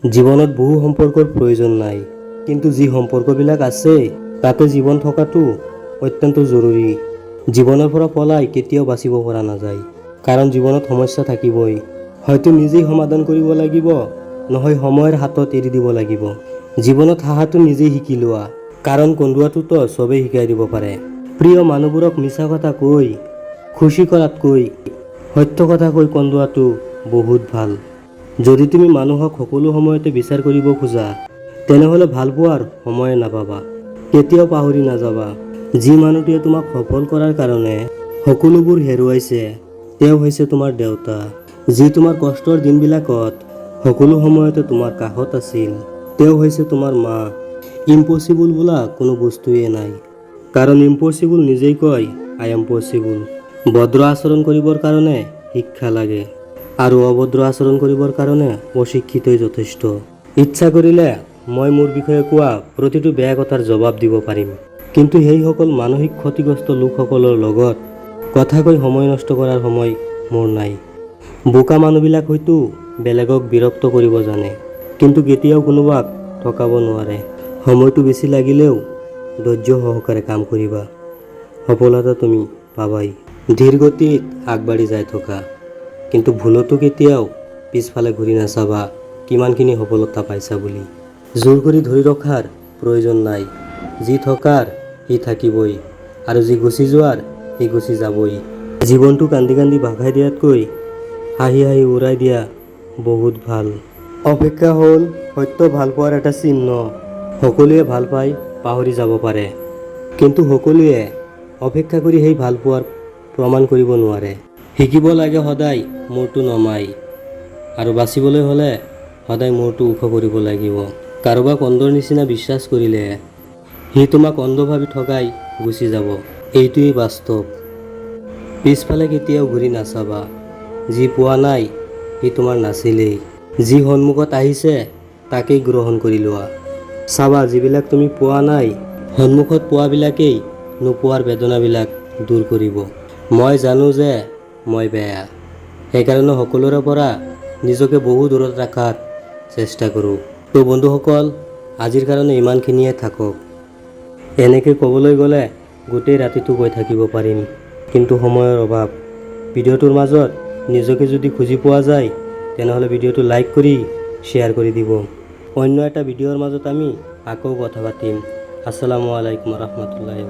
জীৱনত বহু সম্পৰ্কৰ প্ৰয়োজন নাই, কিন্তু যি সম্পৰ্কবিলাক আছে তাতে জীৱন থকাটো অত্যন্ত জৰুৰী। জীৱনৰ পৰা পলাই কেতিয়াও বাচিব পৰা নাযায়, কাৰণ জীৱনত সমস্যা থাকিবই। হয়তো নিজেই সমাধান কৰিব লাগিব, নহয় সময়ৰ হাতত এৰি দিব লাগিব। জীৱনত হাঁহাটো নিজেই শিকি লোৱা, কাৰণ কন্দুৱাটোতো চবেই শিকাই দিব পাৰে। প্ৰিয় মানুহবোৰক মিছা কথা কৈ খুচি কৰাতকৈ সত্য কথা কৈ কন্দুৱাটো বহুত ভাল। যদি তুমি মানুহক সকলো সময়তে বিচাৰ কৰিব খোজা, তেনেহ'লে ভাল পোৱাৰ সময়ে নাপাবা। কেতিয়াও পাহৰি নাযাবা, যি মানুহটোৱে তোমাক সফল কৰাৰ কাৰণে সকলোবোৰ হেৰুৱাইছে, তেওঁ হৈছে তোমাৰ দেউতা। যি তোমাৰ কষ্টৰ দিনবিলাকত সকলো সময়তে তোমাৰ কাষত আছিল, তেওঁ হৈছে তোমাৰ মা। ইম্পচিবল বোলা কোনো বস্তুৱেই নাই, কাৰণ ইম্পচিবল নিজেই কয় আই এম পচিবল। ভদ্ৰ আচৰণ কৰিবৰ কাৰণে শিক্ষা লাগে, আৰু অভদ্ৰ আচৰণ কৰিবৰ কাৰণে অশিক্ষিতই যথেষ্ট। ইচ্ছা কৰিলে মই মোৰ বিষয়ে কোৱা প্ৰতিটো বেয়া কথাৰ জবাব দিব পাৰিম, কিন্তু সেইসকল মানসিক ক্ষতিগ্ৰস্ত লোকসকলৰ লগত কথা কৈ সময় নষ্ট কৰাৰ সময় মোৰ নাই। বোকা মানুহবিলাক হয়তো বেলেগক বিৰক্ত কৰিব জানে, কিন্তু কেতিয়াও কোনোবাক ঠকাব নোৱাৰে। সময়টো বেছি লাগিলেও ধৈৰ্য সহকাৰে কাম কৰিবা, সফলতা তুমি পাবাই। ধীৰ গতিত আগবাঢ়ি যাই থকা, কিন্তু ভুলতো কেতিয়াও পিছফালে ঘূৰি নাচাবা কিমানখিনি সফলতা পাইছা বুলি। জোৰ কৰি ধৰি ৰখাৰ প্ৰয়োজন নাই, যি থকাৰ সি থাকিবই, আৰু যি গুচি যোৱাৰ সি গুচি যাবই। জীৱনটো কান্দি কান্দি ভাগাই দিয়াতকৈ হাঁহি হাঁহি উৰাই দিয়া বহুত ভাল। অপেক্ষা হ'ল সত্য ভাল পোৱাৰ এটা চিহ্ন। সকলোৱে ভাল পাই পাহৰি যাব পাৰে, কিন্তু সকলোৱে অপেক্ষা কৰি সেই ভাল পোৱাৰ প্ৰমাণ কৰিব নোৱাৰে। শিকিব লাগে সদায় মূৰটো নমাই, আৰু বাচিবলৈ হ'লে সদায় মূৰটো ওখ কৰিব লাগিব। কাৰোবাক অন্ধৰ নিচিনা বিশ্বাস কৰিলে সি তোমাক অন্ধ ভাবি ঠগাই গুচি যাব, এইটোৱেই বাস্তৱ। পিছফালে কেতিয়াও ঘূৰি নাচাবা, যি পোৱা নাই সি তোমাৰ নাছিলেই। যি সন্মুখত আহিছে তাকেই গ্ৰহণ কৰি লোৱা। চাবা, যিবিলাক তুমি পোৱা নাই, সন্মুখত পোৱাবিলাকেই নোপোৱাৰ বেদনাবিলাক দূৰ কৰিব। মই জানো যে মই বেয়া, সেইকাৰণে সকলোৰে পৰা নিজকে বহু দূৰত ৰখাৰ চেষ্টা কৰোঁ। তো বন্ধুসকল, আজিৰ কাৰণে ইমানখিনিয়ে থাকক। এনেকৈ ক'বলৈ গ'লে গোটেই ৰাতিটো কৈ থাকিব পাৰিম, কিন্তু সময়ৰ অভাৱ। ভিডিঅ'টোৰ মাজত নিজকে যদি খুজি পোৱা যায়, তেনেহ'লে ভিডিঅ'টো লাইক কৰি শ্বেয়াৰ কৰি দিব। অন্য এটা ভিডিঅ'ৰ মাজত আমি আকৌ কথা পাতিম। আসসালামু আলাইকুম ৰহমতুল্লাহি।